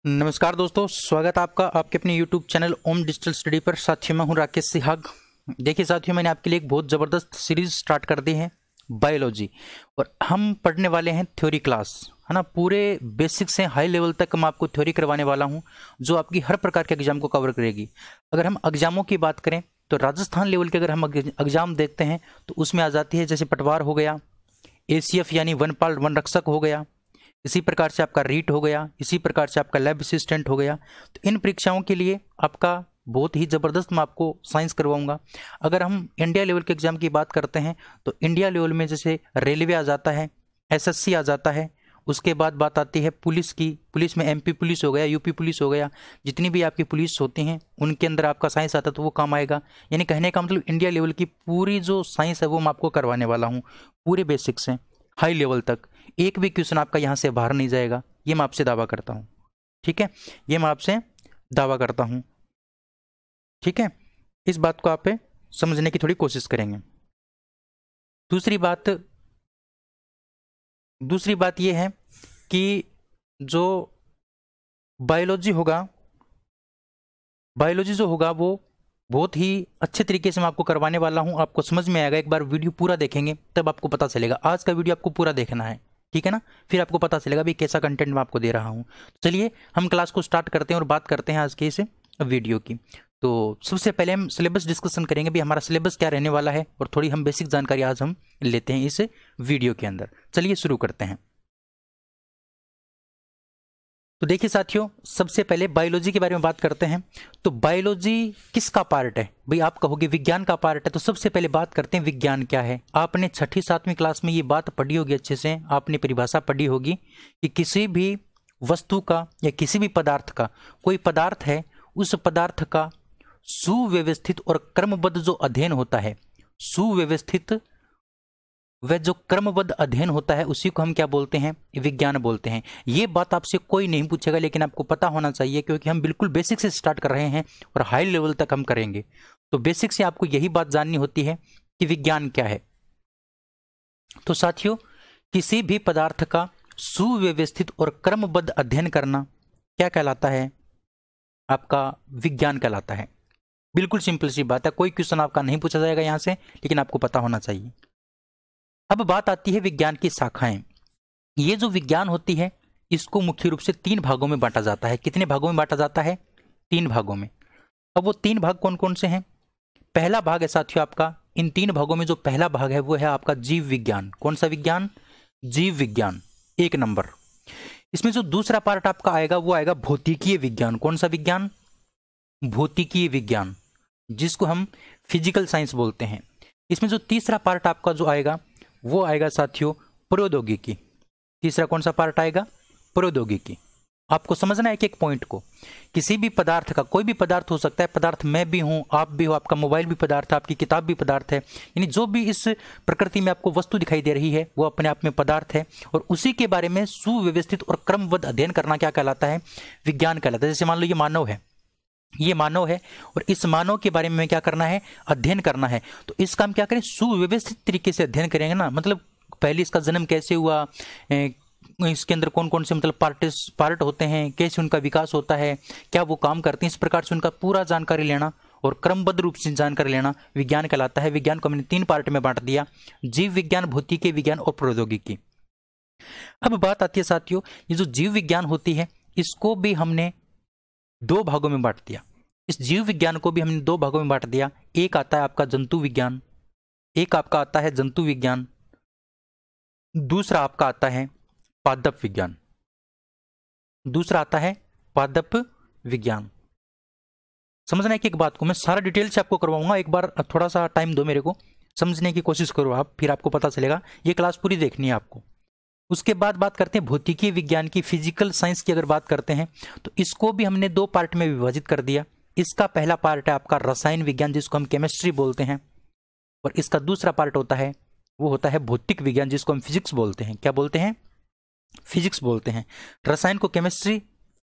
नमस्कार दोस्तों, स्वागत है आपका आपके अपने YouTube चैनल ओम डिजिटल स्टडी पर। साथियों मैं हूं राकेश सिहाग। देखिए साथियों, मैंने आपके लिए एक बहुत ज़बरदस्त सीरीज स्टार्ट कर दी है बायोलॉजी, और हम पढ़ने वाले हैं थ्योरी क्लास, है ना। पूरे बेसिक से हाई लेवल तक मैं आपको थ्योरी करवाने वाला हूं, जो आपकी हर प्रकार के एग्जाम को कवर करेगी। अगर हम एग्जामों की बात करें तो राजस्थान लेवल के अगर हम एग्जाम देखते हैं तो उसमें आ जाती है जैसे पटवार हो गया, ACF यानी वनपाल वन रक्षक हो गया, इसी प्रकार से आपका रीट हो गया, इसी प्रकार से आपका लैब असिस्टेंट हो गया। तो इन परीक्षाओं के लिए आपका बहुत ही ज़बरदस्त मैं आपको साइंस करवाऊंगा। अगर हम इंडिया लेवल के एग्जाम की बात करते हैं तो इंडिया लेवल में जैसे रेलवे आ जाता है, SSC आ जाता है, उसके बाद बात आती है पुलिस की। पुलिस में MP पुलिस हो गया, UP पुलिस हो गया, जितनी भी आपकी पुलिस होती हैं उनके अंदर आपका साइंस आता है तो वो काम आएगा। यानी कहने का मतलब इंडिया लेवल की पूरी जो साइंस है वो मैं आपको करवाने वाला हूँ, पूरे बेसिक से हाई लेवल तक। एक भी क्वेश्चन आपका यहाँ से बाहर नहीं जाएगा, ये मैं आपसे दावा करता हूँ। ठीक है, ये मैं आपसे दावा करता हूँ। ठीक है, इस बात को आप समझने की थोड़ी कोशिश करेंगे। दूसरी बात ये है कि जो बायोलॉजी जो होगा वो बहुत ही अच्छे तरीके से मैं आपको करवाने वाला हूं। आपको समझ में आएगा, एक बार वीडियो पूरा देखेंगे तब आपको पता चलेगा। आज का वीडियो आपको पूरा देखना है, ठीक है ना, फिर आपको पता चलेगा भी कैसा कंटेंट मैं आपको दे रहा हूं। चलिए हम क्लास को स्टार्ट करते हैं और बात करते हैं आज के इस वीडियो की। तो सबसे पहले हम सिलेबस डिस्कशन करेंगे भी हमारा सिलेबस क्या रहने वाला है, और थोड़ी हम बेसिक जानकारी आज हम लेते हैं इस वीडियो के अंदर। चलिए शुरू करते हैं। तो देखिए साथियों, सबसे पहले बायोलॉजी के बारे में बात करते हैं। तो बायोलॉजी किसका पार्ट है भाई? आप कहोगे विज्ञान का पार्ट है। तो सबसे पहले बात करते हैं विज्ञान क्या है। आपने 6ठी 7वीं क्लास में ये बात पढ़ी होगी, अच्छे से आपने परिभाषा पढ़ी होगी कि किसी भी वस्तु का या किसी भी पदार्थ का, कोई पदार्थ है, उस पदार्थ का सुव्यवस्थित और क्रमबद्ध जो अध्ययन होता है, सुव्यवस्थित वह जो क्रमबद्ध अध्ययन होता है, उसी को हम क्या बोलते हैं? विज्ञान बोलते हैं। ये बात आपसे कोई नहीं पूछेगा, लेकिन आपको पता होना चाहिए, क्योंकि हम बिल्कुल बेसिक से स्टार्ट कर रहे हैं और हाई लेवल तक हम करेंगे। तो बेसिक से आपको यही बात जाननी होती है कि विज्ञान क्या है। तो साथियों, किसी भी पदार्थ का सुव्यवस्थित और क्रमबद्ध अध्ययन करना क्या कहलाता है? आपका विज्ञान कहलाता है। बिल्कुल सिंपल सी बात है, कोई क्वेश्चन आपका नहीं पूछा जाएगा यहां से, लेकिन आपको पता होना चाहिए। अब बात आती है विज्ञान की शाखाएं। ये जो विज्ञान होती है इसको मुख्य रूप से 3 भागों में बांटा जाता है। कितने भागों में बांटा जाता है? 3 भागों में। अब वो 3 भाग कौन कौन से हैं? पहला भाग है साथियों आपका, इन 3 भागों में जो पहला भाग है वो है आपका जीव विज्ञान। कौन सा विज्ञान? जीव विज्ञान, 1 नंबर। इसमें जो दूसरा पार्ट आपका आएगा वो आएगा भौतिकीय विज्ञान। कौन सा विज्ञान? भौतिकीय विज्ञान, जिसको हम फिजिकल साइंस बोलते हैं। इसमें जो तीसरा पार्ट आपका जो आएगा वो आएगा साथियों प्रौद्योगिकी। तीसरा कौन सा पार्ट आएगा? प्रौद्योगिकी। आपको समझना है कि एक पॉइंट को, किसी भी पदार्थ का, कोई भी पदार्थ हो सकता है, पदार्थ मैं भी हूं, आप भी हो, आपका मोबाइल भी पदार्थ है, आपकी किताब भी पदार्थ है। यानी जो भी इस प्रकृति में आपको वस्तु दिखाई दे रही है वो अपने आप में पदार्थ है, और उसी के बारे में सुव्यवस्थित और क्रमबद्ध अध्ययन करना क्या कहलाता है? विज्ञान कहलाता है। जैसे मान लो ये मानव है, ये मानव है, और इस मानव के बारे में क्या करना है? अध्ययन करना है। तो इसका हम क्या करें? सुव्यवस्थित तरीके से अध्ययन करेंगे ना। मतलब पहले इसका जन्म कैसे हुआ, इसके अंदर कौन कौन से मतलब पार्ट होते हैं, कैसे उनका विकास होता है, क्या वो काम करते हैं, इस प्रकार से उनका पूरा जानकारी लेना और क्रमबद्ध रूप से जानकारी लेना विज्ञान कहलाता है। विज्ञान को हमने 3 पार्ट में बांट दिया, जीव विज्ञान, भौतिकीय विज्ञान और प्रौद्योगिकी। अब बात आती है साथियों, ये जो जीव विज्ञान होती है इसको भी हमने 2 भागों में बांट दिया। इस जीव विज्ञान को भी हमने 2 भागों में बांट दिया। एक आता है आपका जंतु विज्ञान, एक आपका आता है जंतु विज्ञान, दूसरा आपका आता है पादप विज्ञान। दूसरा आता है पादप विज्ञान। समझना है कि एक बात को मैं सारा डिटेल से आपको करवाऊंगा, एक बार थोड़ा सा टाइम दो मेरे को, समझने की कोशिश करो आप, फिर आपको पता चलेगा। ये क्लास पूरी देखनी है आपको। उसके बाद बात करते हैं भौतिकीय विज्ञान की, फिजिकल साइंस की अगर बात करते हैं तो इसको भी हमने 2 पार्ट में विभाजित कर दिया। इसका पहला पार्ट है आपका रसायन विज्ञान, जिसको हम केमिस्ट्री बोलते हैं, और इसका दूसरा पार्ट होता है वो होता है भौतिक विज्ञान, जिसको हम फिजिक्स बोलते हैं। क्या बोलते हैं? फिजिक्स बोलते हैं। रसायन को केमिस्ट्री,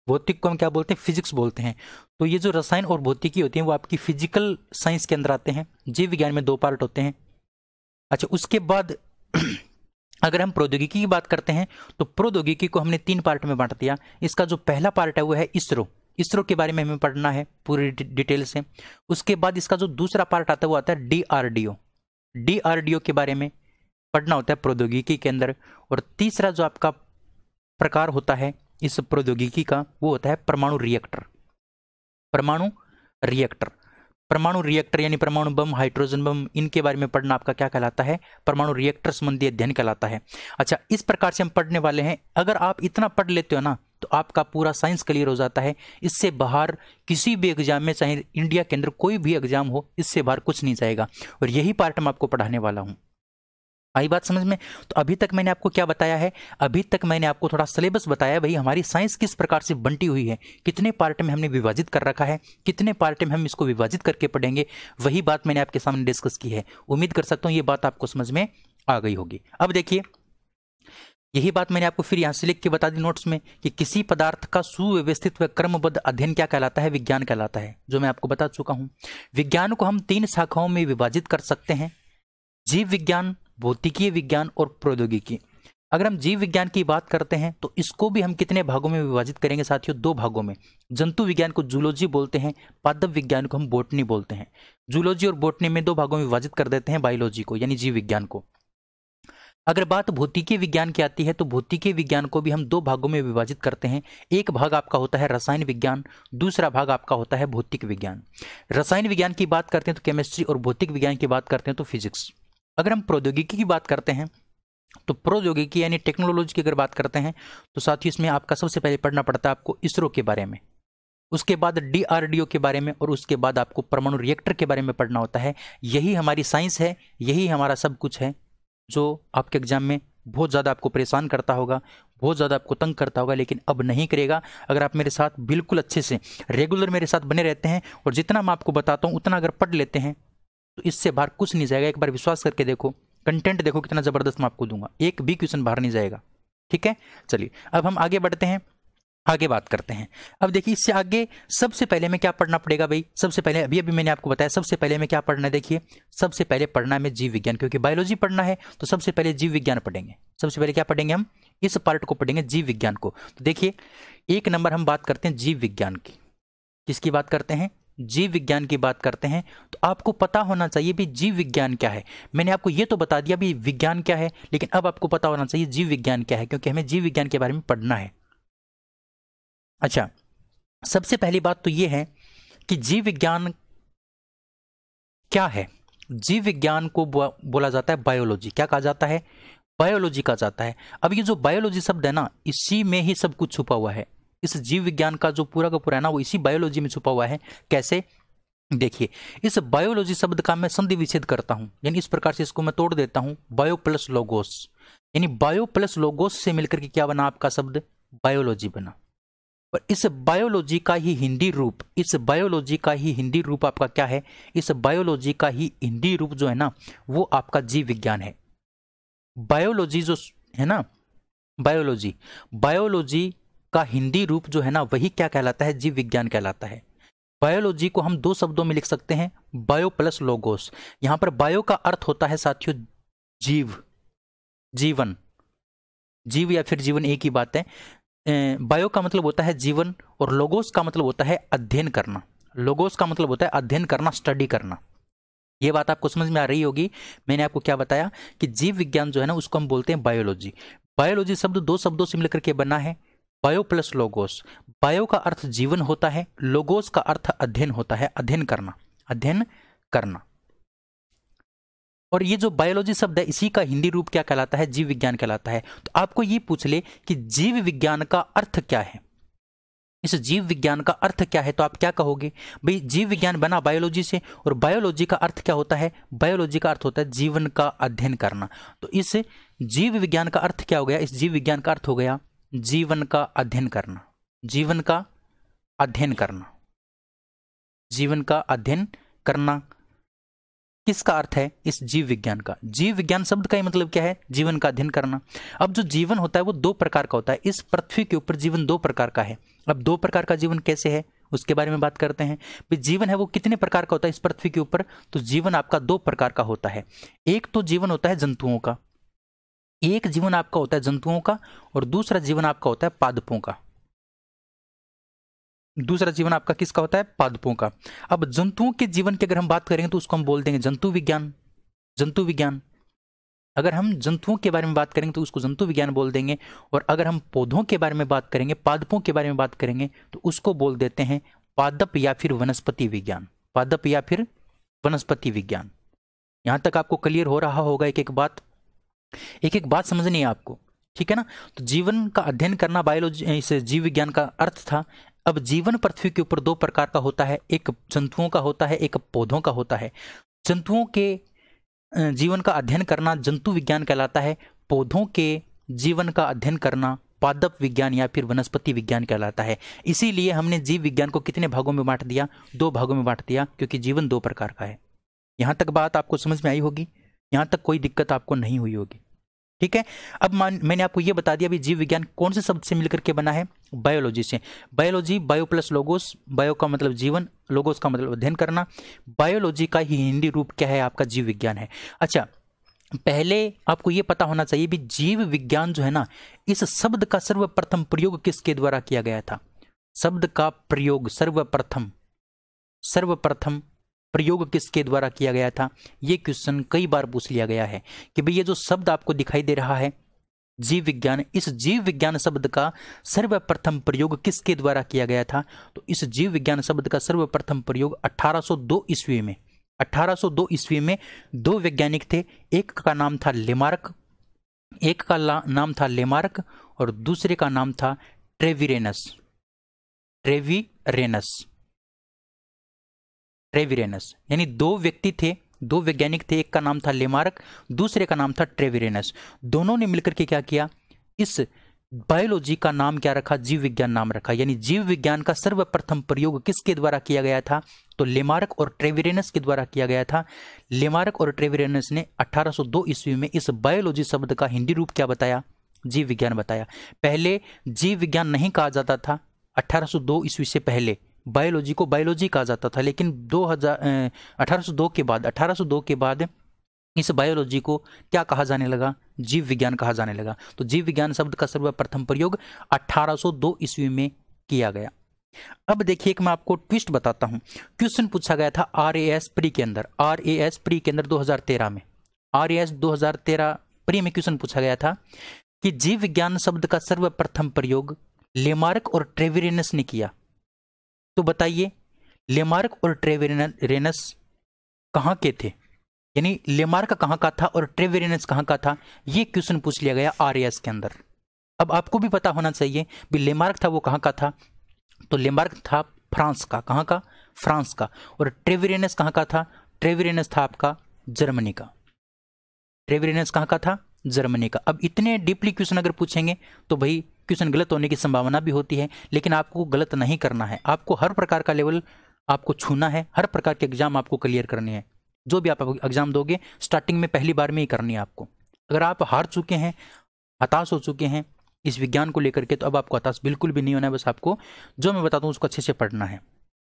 भौतिक को हम क्या बोलते हैं? फिजिक्स बोलते हैं। तो ये जो रसायन और भौतिकी होती है वो आपकी फिजिकल साइंस के अंदर आते हैं। जीव विज्ञान में 2 पार्ट होते हैं। अच्छा, उसके बाद अगर हम प्रौद्योगिकी की बात करते हैं तो प्रौद्योगिकी को हमने 3 पार्ट में बांट दिया। इसका जो पहला पार्ट है वो है इसरो। इसरो के बारे में हमें पढ़ना है पूरी डिटेल से। उसके बाद इसका जो दूसरा पार्ट आता है वो आता है डीआरडीओ। डीआरडीओ के बारे में पढ़ना होता है प्रौद्योगिकी के अंदर। और तीसरा जो आपका प्रकार होता है इस प्रौद्योगिकी का वो होता है परमाणु रिएक्टर। परमाणु रिएक्टर, परमाणु रिएक्टर यानी परमाणु बम, हाइड्रोजन बम, इनके बारे में पढ़ना आपका क्या कहलाता है? परमाणु रिएक्टर संबंधी अध्ययन कहलाता है। अच्छा, इस प्रकार से हम पढ़ने वाले हैं। अगर आप इतना पढ़ लेते हो ना तो आपका पूरा साइंस क्लियर हो जाता है। इससे बाहर किसी भी एग्जाम में, चाहे इंडिया के अंदर कोई भी एग्जाम हो, इससे बाहर कुछ नहीं जाएगा। और यही पार्ट मैं आपको पढ़ाने वाला हूं। आई बात समझ में? तो अभी तक मैंने आपको क्या बताया है? अभी तक मैंने आपको थोड़ा सिलेबस बताया है भाई, हमारी साइंस किस प्रकार से बंटी हुई है, कितने पार्ट में हमने विभाजित कर रखा है, कितने पार्ट में हम इसको विभाजित करके पढ़ेंगे। वही बात मैंने आपके सामने डिस्कस की है। उम्मीद कर सकता हूं ये बात आपको समझ में आ गई होगी। अब देखिए, यही बात मैंने आपको फिर यहां से लिख के बता दी नोट्स में कि किसी पदार्थ का सुव्यवस्थित व क्रमबद्ध अध्ययन क्या कहलाता है? विज्ञान कहलाता है, जो मैं आपको बता चुका हूं। विज्ञान को हम 3 शाखाओं में विभाजित कर सकते हैं: जीव विज्ञान, भौतिकीय विज्ञान और प्रौद्योगिकी। अगर हम जीव विज्ञान की बात करते हैं तो इसको भी हम कितने भागों में विभाजित करेंगे साथियों? 2 भागों में। जंतु विज्ञान को जूलॉजी बोलते हैं, पादप विज्ञान को हम बॉटनी बोलते हैं। जूलॉजी और बॉटनी में 2 भागों में विभाजित कर देते हैं बायोलॉजी को, यानी जीव विज्ञान को। अगर बात भौतिकीय विज्ञान की आती है तो भौतिकीय विज्ञान को भी हम 2 भागों में विभाजित करते हैं। एक भाग आपका होता है रसायन विज्ञान, दूसरा भाग आपका होता है भौतिक विज्ञान। रसायन विज्ञान की बात करते हैं तो केमिस्ट्री, और भौतिक विज्ञान की बात करते हैं तो फिजिक्स। अगर हम प्रौद्योगिकी की बात करते हैं तो प्रौद्योगिकी यानी टेक्नोलॉजी की अगर बात करते हैं तो साथियों इसमें आपका सबसे पहले पढ़ना पड़ता है आपको इसरो के बारे में, उसके बाद डीआरडीओ के बारे में, और उसके बाद आपको परमाणु रिएक्टर के बारे में पढ़ना होता है। यही हमारी साइंस है, यही हमारा सब कुछ है, जो आपके एग्जाम में बहुत ज़्यादा आपको परेशान करता होगा, बहुत ज़्यादा आपको तंग करता होगा, लेकिन अब नहीं करेगा। अगर आप मेरे साथ बिल्कुल अच्छे से रेगुलर मेरे साथ बने रहते हैं और जितना मैं आपको बताता हूँ उतना अगर पढ़ लेते हैं तो इससे बाहर कुछ नहीं जाएगा। एक बार विश्वास करके देखो, कंटेंट देखो कितना ज़बरदस्त मैं आपको दूंगा, एक भी क्वेश्चन बाहर नहीं जाएगा। ठीक है, चलिए अब हम आगे बढ़ते हैं, आगे बात करते हैं। अब देखिए, इससे आगे सबसे पहले में क्या पढ़ना पड़ेगा भाई? सबसे पहले अभी मैंने आपको बताया, सबसे पहले में क्या पढ़ना है? देखिए, सबसे पहले पढ़ना है जीव विज्ञान, क्योंकि बायोलॉजी पढ़ना है तो सबसे पहले जीव विज्ञान पढ़ेंगे। सबसे पहले क्या पढ़ेंगे हम? इस पार्ट को पढ़ेंगे, जीव विज्ञान को। तो देखिए, 1 नंबर हम बात करते हैं जीव विज्ञान की। किसकी बात करते हैं? जीव विज्ञान की बात करते हैं। तो आपको पता होना चाहिए भी जीव विज्ञान क्या है। मैंने आपको ये तो बता दिया भी विज्ञान क्या है, लेकिन अब आपको पता होना चाहिए जीव विज्ञान क्या है, क्योंकि हमें जीव विज्ञान के बारे में पढ़ना है। अच्छा, सबसे पहली बात तो ये है कि जीव विज्ञान क्या है? जीव विज्ञान को बोला जाता है बायोलॉजी। क्या कहा जाता है? बायोलॉजी कहा जाता है। अब ये जो बायोलॉजी शब्द है ना, इसी में ही सब कुछ छुपा हुआ है। इस जीव विज्ञान का जो पूरा का पूरा है ना, वो इसी बायोलॉजी में छुपा हुआ है। कैसे? देखिए, इस बायोलॉजी शब्द का मैं संधि विच्छेद करता हूं, यानी इस प्रकार से इसको मैं तोड़ देता हूं। बायो प्लस लोगोस, यानी बायो प्लस लोगोस से मिलकर के क्या बना? आपका शब्द बायोलॉजी बना। और इस बायोलॉजी का ही हिंदी रूप, इस बायोलॉजी का ही हिंदी रूप आपका क्या है? इस बायोलॉजी का ही हिंदी रूप जो है ना, वो आपका जीव विज्ञान है। बायोलॉजी जो है ना, बायोलॉजी, बायोलॉजी का हिंदी रूप जो है ना, वही क्या कहलाता है? जीव विज्ञान कहलाता है। बायोलॉजी को हम 2 शब्दों में लिख सकते हैं, बायो प्लस लोगोस। यहां पर बायो का अर्थ होता है साथियों जीव, जीवन, जीव या फिर जीवन एक ही बात है। बायो का मतलब होता है जीवन, और लोगोस का मतलब होता है अध्ययन करना। लोगोस का मतलब होता है अध्ययन करना, स्टडी करना। ये बात आपको समझ में आ रही होगी। मैंने आपको क्या बताया कि जीव विज्ञान जो है ना, उसको हम बोलते हैं बायोलॉजी। बायोलॉजी शब्द 2 शब्दों से मिलकर के बना है, बायो प्लस लोगोस। बायो का अर्थ जीवन होता है, लोगोस का अर्थ अध्ययन होता है, अध्ययन करना, अध्ययन करना। और ये जो बायोलॉजी शब्द है, इसी का हिंदी रूप क्या कहलाता है? जीव विज्ञान कहलाता है। तो आपको ये पूछ ले कि जीव विज्ञान का अर्थ क्या है, इस जीव विज्ञान का अर्थ क्या है, तो आप क्या कहोगे? भाई जीव विज्ञान बना बायोलॉजी से, और बायोलॉजी का अर्थ क्या होता है? बायोलॉजी का अर्थ होता है जीवन का अध्ययन करना। तो इस जीव विज्ञान का अर्थ क्या हो गया? इस जीव विज्ञान का अर्थ हो गया जीवन का अध्ययन करना, जीवन का अध्ययन करना, जीवन का अध्ययन करना। किसका अर्थ है? इस जीव विज्ञान का। जीव विज्ञान शब्द का ही मतलब क्या है? जीवन का अध्ययन करना। अब जो जीवन होता है वो 2 प्रकार का होता है। इस पृथ्वी के ऊपर जीवन 2 प्रकार का है। अब 2 प्रकार का जीवन कैसे है, उसके बारे में बात करते हैं। भाई जीवन है वो कितने प्रकार का होता है इस पृथ्वी के ऊपर? तो जीवन आपका 2 प्रकार का होता है। एक तो जीवन होता है जंतुओं का, एक जीवन आपका होता है जंतुओं का और दूसरा जीवन आपका होता है पादपों का। दूसरा जीवन आपका किसका होता है? पादपों का। अब जंतुओं के जीवन की अगर हम बात करेंगे तो उसको हम बोल देंगे जंतु विज्ञान। जंतु विज्ञान। अगर हम जंतुओं के बारे में बात करेंगे तो उसको जंतु विज्ञान बोल देंगे, और अगर हम पौधों के बारे में बात करेंगे, पादपों के बारे में बात करेंगे, तो उसको बोल देते हैं पादप या फिर वनस्पति विज्ञान। पादप या फिर वनस्पति विज्ञान। यहां तक आपको क्लियर हो रहा होगा? एक एक बात समझनी है आपको, ठीक है ना? तो जीवन का अध्ययन करना बायोलॉजी, इस जीव विज्ञान का अर्थ था। अब जीवन पृथ्वी के ऊपर दो प्रकार का होता है, एक जंतुओं का होता है, एक पौधों का होता है। जंतुओं के जीवन का अध्ययन करना जंतु विज्ञान कहलाता है, पौधों के जीवन का अध्ययन करना पादप विज्ञान या फिर वनस्पति विज्ञान कहलाता है। इसीलिए हमने जीव विज्ञान को कितने भागों में बांट दिया? 2 भागों में बांट दिया, क्योंकि जीवन 2 प्रकार का है। यहां तक बात आपको समझ में आई होगी? यहां तक कोई दिक्कत आपको नहीं हुई होगी, ठीक है? अब मैंने आपको यह बता दिया भी जीव विज्ञान कौन से शब्द से मिलकर के बना है? बायोलॉजी से। Biology, bio plus logos, bio का मतलब जीवन, लोगोस का मतलब अध्ययन करना। बायोलॉजी का ही हिंदी रूप क्या है? आपका जीव विज्ञान है। अच्छा, पहले आपको यह पता होना चाहिए भी जीव विज्ञान जो है ना, इस शब्द का सर्वप्रथम प्रयोग किसके द्वारा किया गया था? शब्द का प्रयोग सर्वप्रथम प्रयोग किसके द्वारा किया गया था? ये क्वेश्चन कई बार पूछ लिया गया है कि भाई ये जो शब्द आपको दिखाई दे रहा है जीव विज्ञान, इस जीव विज्ञान शब्द का सर्वप्रथम प्रयोग किसके द्वारा किया गया था? तो इस जीव विज्ञान शब्द का सर्वप्रथम प्रयोग 1802 ईस्वी में 1802 ईस्वी में 2 वैज्ञानिक थे। एक का नाम था लेमार्क, और दूसरे का नाम था ट्रेविरेनस। यानी 2 व्यक्ति थे, 2 वैज्ञानिक थे। एक का नाम था लेमार्क, दूसरे का नाम था ट्रेविरेनस। दोनों ने मिलकर के क्या किया? इस बायोलॉजी का नाम क्या रखा? जीव विज्ञान नाम रखा। यानी जीव विज्ञान का सर्वप्रथम प्रयोग किसके द्वारा किया गया था? तो लेमार्क और ट्रेविरेनस के द्वारा किया गया था। लेमार्क और ट्रेविरेनस ने 1802 ईस्वी में इस बायोलॉजी शब्द का हिंदी रूप क्या बताया? जीव विज्ञान बताया। पहले जीव विज्ञान नहीं कहा जाता था। 1802 ईस्वी से पहले बायोलॉजी को बायोलॉजी कहा जाता था, लेकिन 1802 के बाद इस बायोलॉजी को क्या कहा जाने लगा? जीव विज्ञान कहा जाने लगा। तो जीव विज्ञान शब्द का सर्वप्रथम प्रयोग 1802 ईस्वी में किया गया। अब देखिए, एक मैं आपको ट्विस्ट बताता हूं। क्वेश्चन पूछा गया था RAS प्री के अंदर 2013 में, RAS 2013 प्री में क्वेश्चन पूछा गया था कि जीव विज्ञान शब्द का सर्वप्रथम प्रयोग लेमार्क और ट्रेविरेनस ने किया। तो बताइए, लेमार्क और ट्रेविरेनस कहां के थे? यानी लेमार्क कहां का था और ट्रेविरेनस कहां का था? यह क्वेश्चन पूछ लिया गया RAS के अंदर। अब आपको भी पता होना चाहिए भी लेमार्क था वो कहां का था? तो लेमार्क था फ्रांस का। कहां का? फ्रांस का। और ट्रेविरेनस कहां का था? ट्रेविरेनस था आपका जर्मनी का। ट्रेविरेनस कहां का था? जर्मनी का। अब इतने डीपली क्वेश्चन अगर पूछेंगे तो भाई क्वेश्चन गलत होने की संभावना भी होती है, लेकिन आपको गलत नहीं करना है। आपको हर प्रकार का लेवल आपको छूना है, हर प्रकार के एग्जाम आपको क्लियर करने हैं। जो भी आप एग्जाम दोगे स्टार्टिंग में पहली बार में ही करनी है आपको। अगर आप हार चुके हैं, हताश हो चुके हैं इस विज्ञान को लेकर के, तो अब आपको हताश बिल्कुल भी नहीं होना है। बस आपको जो मैं बताता हूँ उसको अच्छे से पढ़ना है।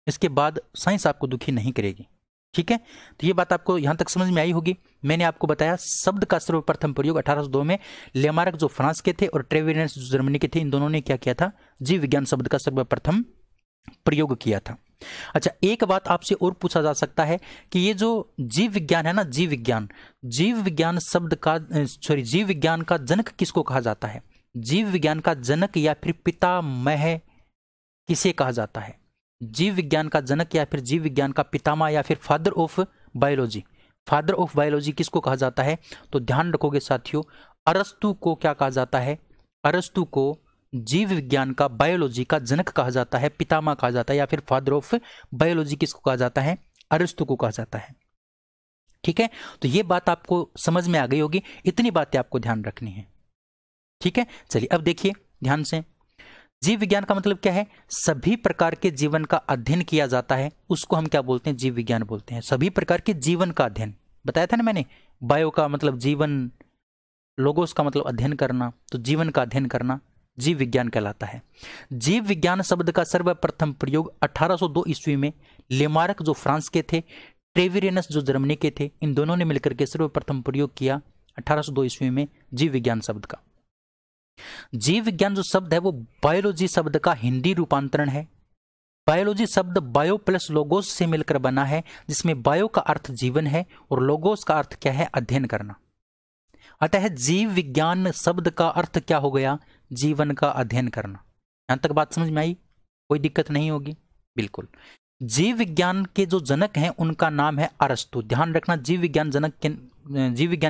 इसके बाद साइंस आपको दुखी नहीं करेगी, ठीक है? तो ये बात आपको यहां तक समझ में आई होगी। मैंने आपको बताया शब्द का सर्वप्रथम प्रयोग 1802 में लेमार्क जो फ्रांस के थे और ट्रेविरेनस जो जर्मनी के थे, इन दोनों ने क्या किया था? जीव विज्ञान शब्द का सर्वप्रथम प्रयोग किया था। अच्छा, एक बात आपसे और पूछा जा सकता है कि ये जो जीव विज्ञान है ना, जीव विज्ञान शब्द का जीव विज्ञान का जनक किसको कहा जाता है? जीव विज्ञान का जनक या फिर पितामह किसे कहा जाता है? जीव विज्ञान का जनक या फिर जीव विज्ञान का पितामह या फिर फादर ऑफ बायोलॉजी किसको कहा जाता है? तो ध्यान रखोगे साथियों, अरस्तु को क्या कहा जाता है? अरस्तु को जीव विज्ञान का बायोलॉजी का जनक कहा जाता है, पितामह कहा जाता है, या फिर फादर ऑफ बायोलॉजी किसको कहा जाता है? अरस्तु को कहा जाता है, ठीक है? तो ये बात आपको समझ में आ गई होगी। इतनी बातें आपको ध्यान रखनी है, ठीक है? चलिए अब देखिए ध्यान से, जीव विज्ञान का मतलब क्या है? सभी प्रकार के जीवन का अध्ययन किया जाता है, उसको हम क्या बोलते हैं? जीव विज्ञान बोलते हैं। सभी प्रकार के जीवन का अध्ययन बताया था ना मैंने। बायो का मतलब जीवन, लोगोस का मतलब अध्ययन करना, तो जीवन का अध्ययन करना जीव विज्ञान कहलाता है। जीव विज्ञान शब्द का सर्वप्रथम प्रयोग 1802 ईस्वी में लेमार्क जो फ्रांस के थे, ट्रेविरेनस जो जर्मनी के थे, इन दोनों ने मिलकर के सर्वप्रथम प्रयोग किया 1802 ईस्वी में जीव विज्ञान शब्द का। जीव विज्ञान जो शब्द है वो बायोलॉजी शब्द का हिंदी रूपांतरण है। बायोलॉजी शब्द बायो प्लस लोगोस से मिलकर बना है, जिसमें बायो का अर्थ जीवन है और लोगोस का अर्थ क्या है, अध्ययन करना। अतः जीव विज्ञान शब्द का अर्थ क्या हो गया, जीवन का अध्ययन करना। यहां तक बात समझ में आई, कोई दिक्कत नहीं होगी, बिल्कुल। जीव विज्ञान के जो जनक हैं उनका नाम है अरस्तु। ध्यान रखना, जीव विज्ञान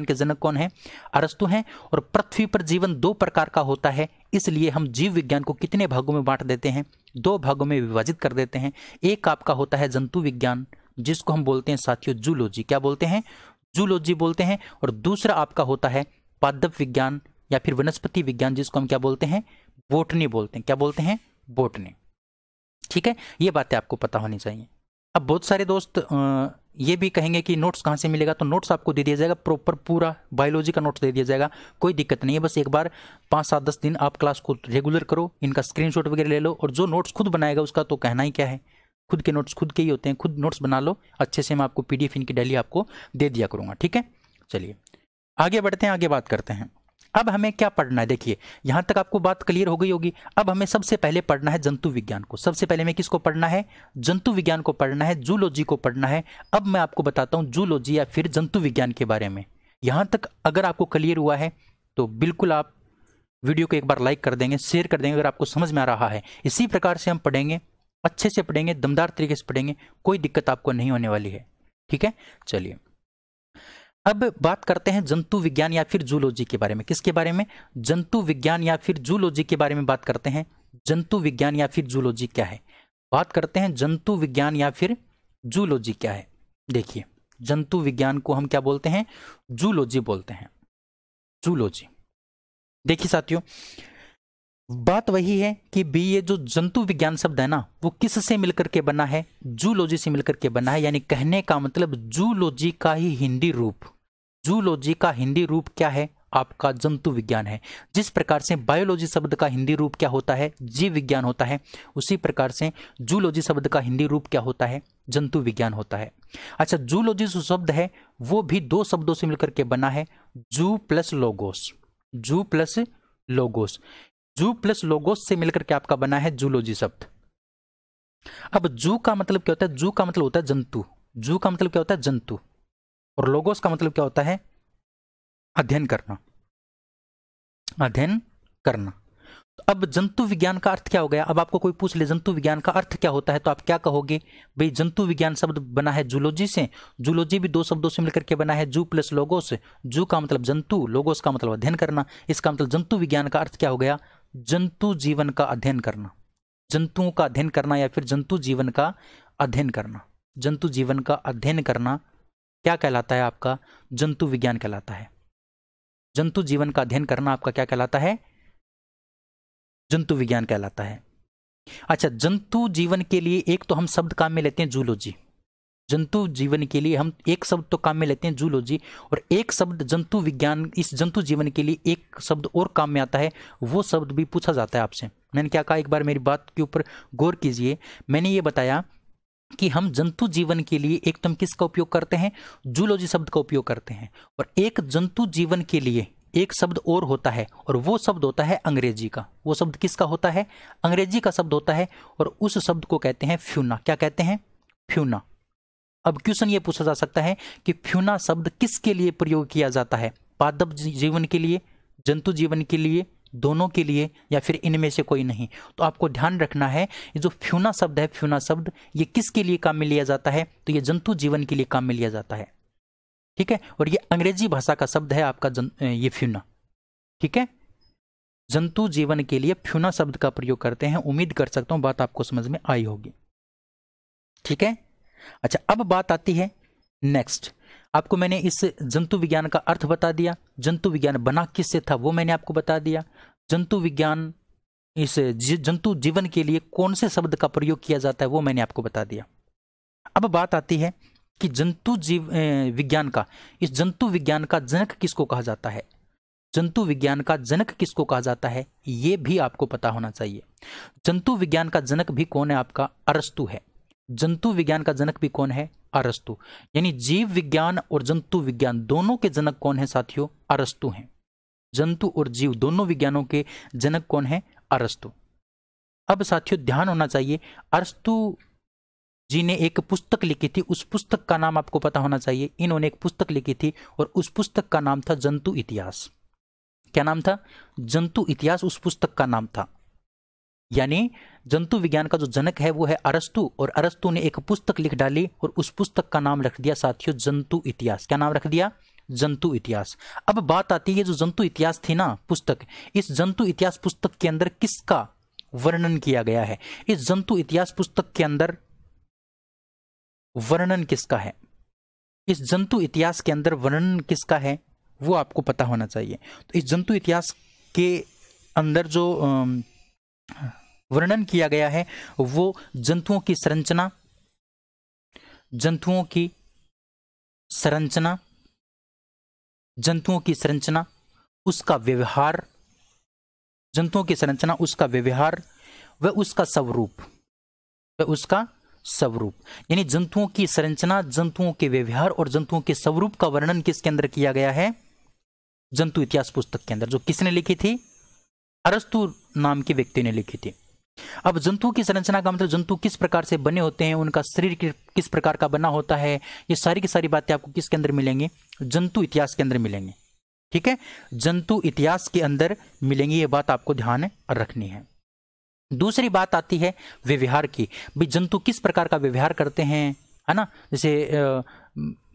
के जनक कौन है, अरस्तु हैं। और पृथ्वी पर जीवन दो प्रकार का होता है, इसलिए हम जीव विज्ञान को कितने भागों में बांट देते हैं, दो भागों में विभाजित कर देते हैं। एक आपका होता है जंतु विज्ञान, जिसको हम बोलते हैं साथियों जूलॉजी, क्या बोलते हैं, जूलॉजी बोलते हैं। और दूसरा आपका होता है पादप विज्ञान या फिर वनस्पति विज्ञान, जिसको हम क्या बोलते हैं, बोटनी बोलते हैं। क्या बोलते हैं, बोटनी। ठीक है, ये बातें आपको पता होनी चाहिए। अब बहुत सारे दोस्त ये भी कहेंगे कि नोट्स कहाँ से मिलेगा, तो नोट्स आपको दे दिया जाएगा, प्रॉपर पूरा बायोलॉजी का नोट्स दे दिया जाएगा, कोई दिक्कत नहीं है। बस एक बार 5, 7, 10 दिन आप क्लास को रेगुलर करो, इनका स्क्रीनशॉट वगैरह ले लो। और जो नोट्स खुद बनाएगा उसका तो कहना ही क्या है, खुद के नोट्स खुद के ही होते हैं, खुद नोट्स बना लो अच्छे से। मैं आपको PDF इनकी डेली आपको दे दिया करूँगा। ठीक है, चलिए आगे बढ़ते हैं, आगे बात करते हैं। अब हमें क्या पढ़ना है, देखिए यहां तक आपको बात क्लियर हो गई होगी। अब हमें सबसे पहले पढ़ना है जंतु विज्ञान को। सबसे पहले हमें किसको पढ़ना है, जंतु विज्ञान को पढ़ना है, जूलॉजी को पढ़ना है। अब मैं आपको बताता हूं जूलॉजी या फिर जंतु विज्ञान के बारे में। यहां तक अगर आपको क्लियर हुआ है तो बिल्कुल आप वीडियो को एक बार लाइक कर देंगे, शेयर कर देंगे अगर आपको समझ में आ रहा है। इसी प्रकार से हम पढ़ेंगे, अच्छे से पढ़ेंगे, दमदार तरीके से पढ़ेंगे, कोई दिक्कत आपको नहीं होने वाली है। ठीक है, चलिए अब बात करते हैं जंतु विज्ञान या फिर जूलॉजी के बारे में। किसके बारे में, जंतु विज्ञान या फिर जूलॉजी के बारे में बात करते हैं। जंतु विज्ञान या फिर जूलॉजी क्या है, बात करते हैं जंतु विज्ञान या फिर जूलॉजी क्या है। देखिए जंतु विज्ञान को हम क्या बोलते हैं, जूलॉजी बोलते हैं, जूलॉजी। देखिए साथियों, बात वही है कि ये जो जंतु विज्ञान शब्द है ना, वो किससे मिलकर के बना है, जूलॉजी से मिलकर के बना है। यानी कहने का मतलब जूलॉजी का ही हिंदी रूप, जूलॉजी का हिंदी रूप क्या है, आपका जंतु विज्ञान है। जिस प्रकार से बायोलॉजी शब्द का हिंदी रूप क्या होता है, जीव विज्ञान होता है, उसी प्रकार से जूलॉजी शब्द का हिंदी रूप क्या होता है, जंतु विज्ञान होता है। अच्छा, जूलॉजी जो शब्द है वो भी दो शब्दों से मिलकर के बना है, जू प्लस लोगोस, जू प्लस लोगोस। जू प्लस लोगोस से मिलकर के आपका बना है जूलॉजी शब्द। अब जू का मतलब क्या होता है, जू का मतलब होता है जंतु, जू का मतलब क्या होता है, जंतु। और लोगोस का मतलब क्या होता है, अध्ययन करना, अध्ययन करना। अब जंतु विज्ञान का अर्थ क्या हो गया। अब आपको कोई पूछ ले जंतु विज्ञान का अर्थ क्या होता है, तो आप क्या कहोगे, भाई जंतु विज्ञान शब्द बना है जूलॉजी से, जूलॉजी भी दो शब्दों से मिलकर के बना है, जू प्लस लोगोस। जू का मतलब जंतु, लोगोस का मतलब अध्ययन करना। इसका मतलब जंतु विज्ञान का अर्थ क्या हो गया, जंतु जीवन का अध्ययन करना, जंतुओं का अध्ययन करना या फिर जंतु जीवन का अध्ययन करना। जंतु जीवन का अध्ययन करना क्या कहलाता है, आपका जंतु विज्ञान कहलाता है। जंतु जीवन का अध्ययन करना आपका क्या कहलाता है, जंतु विज्ञान कहलाता है। अच्छा, जंतु जीवन के लिए एक तो हम शब्द काम में लेते हैं जूलॉजी, जंतु जीवन के लिए हम एक शब्द तो काम में लेते हैं जूलॉजी, और एक शब्द जंतु विज्ञान, इस जंतु जीवन के लिए एक शब्द और काम में आता है, वो शब्द भी पूछा जाता है आपसे। मैंने क्या कहा, एक बार मेरी बात के ऊपर गौर कीजिए। मैंने ये बताया कि हम जंतु जीवन के लिए एक तो हम किसका उपयोग करते हैं, जूलॉजी शब्द का उपयोग करते हैं, और एक जंतु जीवन के लिए एक शब्द और होता है, और वो शब्द होता है अंग्रेजी का। वो शब्द किसका होता है, अंग्रेजी का शब्द होता है, और उस शब्द को कहते हैं फ्यूना। क्या कहते हैं, फ्यूना। अब क्वेश्चन ये पूछा जा सकता है कि फ्यूना शब्द किसके लिए प्रयोग किया जाता है, पादप जीवन के लिए, जंतु जीवन के लिए, दोनों के लिए, या फिर इनमें से कोई नहीं। तो आपको ध्यान रखना है, ये जो फ्यूना शब्द है, फ्यूना शब्द ये किसके लिए काम में लिया जाता है, तो ये जंतु जीवन के लिए काम में लिया जाता है। ठीक है, और ये अंग्रेजी भाषा का शब्द है आपका ये फ्यूना। ठीक है, जंतु जीवन के लिए फ्यूना शब्द का प्रयोग करते हैं। उम्मीद कर सकता हूं बात आपको समझ में आई होगी। ठीक है, अच्छा अब बात आती है नेक्स्ट। आपको मैंने इस जंतु विज्ञान का अर्थ बता दिया, जंतु विज्ञान बना किससे था वो मैंने आपको बता दिया, जंतु विज्ञान इस जंतु जीवन के लिए कौन से शब्द का प्रयोग किया जाता है वो मैंने आपको बता दिया। अब बात आती है कि जंतु विज्ञान का, इस जंतु विज्ञान का जनक किसको कहा जाता है, जंतु विज्ञान का जनक किसको कहा जाता है, ये भी आपको पता होना चाहिए। जंतु विज्ञान का जनक भी कौन है, आपका अरस्तु है। जंतु विज्ञान का जनक भी कौन है, अरस्तु। यानी जीव विज्ञान और जंतु विज्ञान दोनों के जनक कौन है साथियों? अरस्तु हैं। जंतु और जीव दोनों विज्ञानों के जनक कौन है? अरस्तु। अब साथियों ध्यान होना चाहिए, अरस्तु जी ने एक पुस्तक लिखी थी, उस पुस्तक का नाम आपको पता होना चाहिए। इन्होंने एक पुस्तक लिखी थी और उस पुस्तक का नाम था जंतु इतिहास। क्या नाम था? जंतु इतिहास उस पुस्तक का नाम था। यानी जंतु विज्ञान का जो जनक है वो है अरस्तु, और अरस्तु ने एक पुस्तक लिख डाली और उस पुस्तक का नाम रख दिया साथियों जंतु इतिहास। क्या नाम रख दिया? जंतु इतिहास। अब बात आती है जो जंतु इतिहास थी ना पुस्तक, इस जंतु इतिहास पुस्तक के अंदर किसका वर्णन किया गया है? इस जंतु इतिहास पुस्तक के अंदर वर्णन किसका है? इस जंतु इतिहास के अंदर वर्णन किसका है वो आपको पता होना चाहिए। तो इस जंतु इतिहास के अंदर जो वर्णन किया गया है वो जंतुओं की संरचना, जंतुओं की संरचना, जंतुओं की संरचना, उसका व्यवहार, जंतुओं की संरचना, उसका व्यवहार व उसका स्वरूप, व उसका स्वरूप। यानी जंतुओं की संरचना, जंतुओं के व्यवहार और जंतुओं के स्वरूप का वर्णन किसके अंदर किया गया है? जंतु इतिहास पुस्तक के अंदर, जो किसने लिखी थी? अरस्तु नाम के व्यक्ति ने लिखी थी। अब जंतु की संरचना का मतलब जंतु किस प्रकार से बने होते हैं, उनका शरीर किस प्रकार का बना होता है, ये सारी की सारी बातें आपको किसके अंदर मिलेंगी? जंतु इतिहास के अंदर मिलेंगे। ठीक है, जंतु इतिहास के अंदर मिलेंगी, ये बात आपको ध्यान रखनी है। दूसरी बात आती है व्यवहार की। भाई जंतु किस प्रकार का व्यवहार करते हैं, है ना? जैसे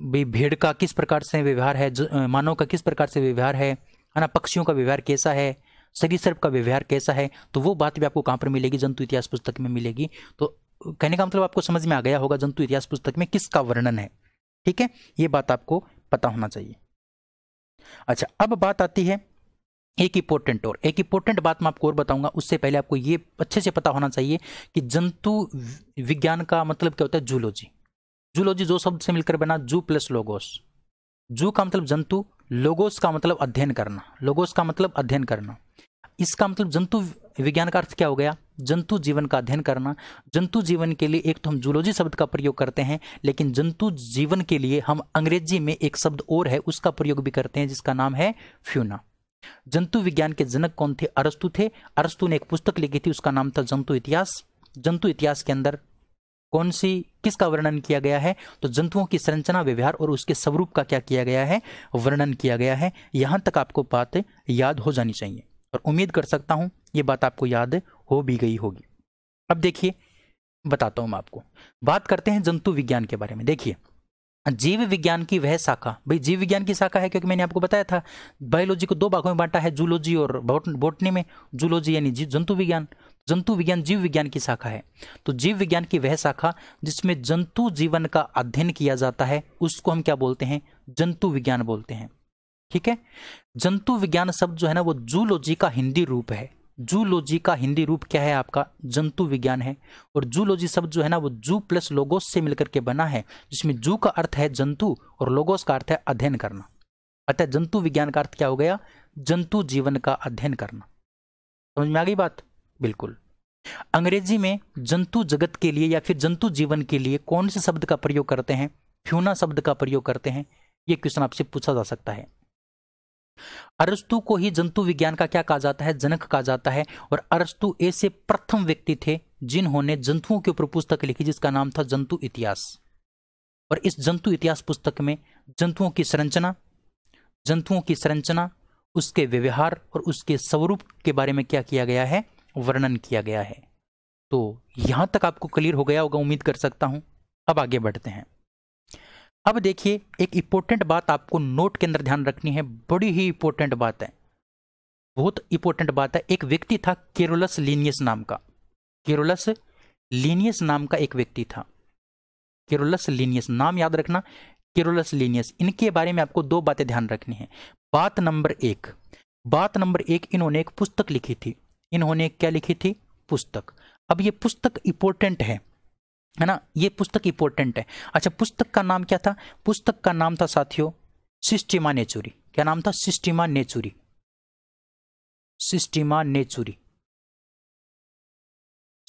भाई भेड़ का किस प्रकार से व्यवहार है, मानव का किस प्रकार से व्यवहार है ना? पक्षियों का व्यवहार कैसा है, सरीसृप का व्यवहार कैसा है, तो वो बात भी आपको कहाँ पर मिलेगी? जंतु इतिहास पुस्तक में मिलेगी। तो कहने का मतलब आपको समझ में आ गया होगा जंतु इतिहास पुस्तक में किसका वर्णन है। ठीक है, ये बात आपको पता होना चाहिए। अच्छा, अब बात आती है एक इंपॉर्टेंट बात मैं आपको और बताऊंगा, उससे पहले आपको ये अच्छे से पता होना चाहिए कि जंतु विज्ञान का मतलब क्या होता है? जूलॉजी। जूलॉजी जो शब्द से मिलकर बना, जू प्लस लोगोस। जू का मतलब जंतु, लोगोस का मतलब अध्ययन करना, लोगोस का मतलब अध्ययन करना। इसका मतलब जंतु विज्ञान का अर्थ क्या हो गया? जंतु जीवन का अध्ययन करना। जंतु जीवन के लिए एक तो हम जूलॉजी शब्द का प्रयोग करते हैं, लेकिन जंतु जीवन के लिए हम अंग्रेजी में एक शब्द और है उसका प्रयोग भी करते हैं जिसका नाम है फ्यूना। जंतु विज्ञान के जनक कौन थे? अरस्तु थे। अरस्तु ने एक पुस्तक लिखी थी, उसका नाम था जंतु इतिहास। जंतु इतिहास के अंदर कौन सी किसका वर्णन किया गया है? तो जंतुओं की संरचना, व्यवहार और उसके स्वरूप का क्या किया गया है? वर्णन किया गया है। यहां तक आपको बात याद हो जानी चाहिए और उम्मीद कर सकता हूं ये बात आपको याद हो भी गई होगी। अब देखिए बताता हूं मैं आपको, बात करते हैं जंतु विज्ञान के बारे में। देखिए जीव विज्ञान की वह शाखा, भाई जीव विज्ञान की शाखा है क्योंकि मैंने आपको बताया था बायोलॉजी को दो भागों में बांटा है, जूलॉजी और बॉटनी में। जूलॉजी यानी जंतु विज्ञान, जंतु विज्ञान जीव विज्ञान की शाखा है। तो जीव विज्ञान की वह शाखा जिसमें जंतु जीवन का अध्ययन किया जाता है उसको हम क्या बोलते हैं? जंतु विज्ञान बोलते हैं। ठीक है, जंतु विज्ञान शब्द जो है ना वो जूलॉजी का हिंदी रूप है। जूलॉजी का हिंदी रूप क्या है आपका? जंतु विज्ञान है। और जूलॉजी शब्द जो है ना वो जू प्लस लोगोस से मिलकर के बना है, जिसमें जू का अर्थ है जंतु और लोगोस का अर्थ है अध्ययन करना। अतः जंतु विज्ञान का अर्थ क्या हो गया? जंतु जीवन का अध्ययन करना। समझ में आ गई बात? बिल्कुल। अंग्रेजी में जंतु जगत के लिए या फिर जंतु जीवन के लिए कौन से शब्द का प्रयोग करते हैं? फ्यूना शब्द का प्रयोग करते हैं। यह क्वेश्चन आपसे पूछा जा सकता है। अरस्तु को ही जंतु विज्ञान का क्या कहा जाता है? जनक कहा जाता है। और अरस्तु ऐसे प्रथम व्यक्ति थे जिन्होंने जंतुओं के ऊपर पुस्तक लिखी जिसका नाम था जंतु इतिहास। और इस जंतु इतिहास पुस्तक में जंतुओं की संरचना, उसके व्यवहार और उसके स्वरूप के बारे में क्या किया गया है? वर्णन किया गया है। तो यहां तक आपको क्लियर हो गया होगा, उम्मीद कर सकता हूं। अब आगे बढ़ते हैं। अब देखिए एक इंपॉर्टेंट बात आपको नोट के अंदर ध्यान रखनी है, बड़ी ही इंपॉर्टेंट बात है, बहुत इंपॉर्टेंट बात है। एक व्यक्ति था केरोलस लीनियस नाम का, केरोलस लीनियस नाम का एक व्यक्ति था। केरोलस लीनियस नाम याद रखना, केरोलस लीनियस। इनके बारे में आपको दो बातें ध्यान रखनी है। बात नंबर एक, इन्होंने एक पुस्तक लिखी थी। इन्होंने क्या लिखी थी? पुस्तक। अब ये पुस्तक इंपॉर्टेंट है ना, ये पुस्तक इंपॉर्टेंट है। अच्छा, पुस्तक का नाम क्या था? पुस्तक का नाम था साथियों सिस्टीमा नेचुरी। क्या नाम था? सिस्टीमा नेचुरी। सिस्टीमा नेचुरी,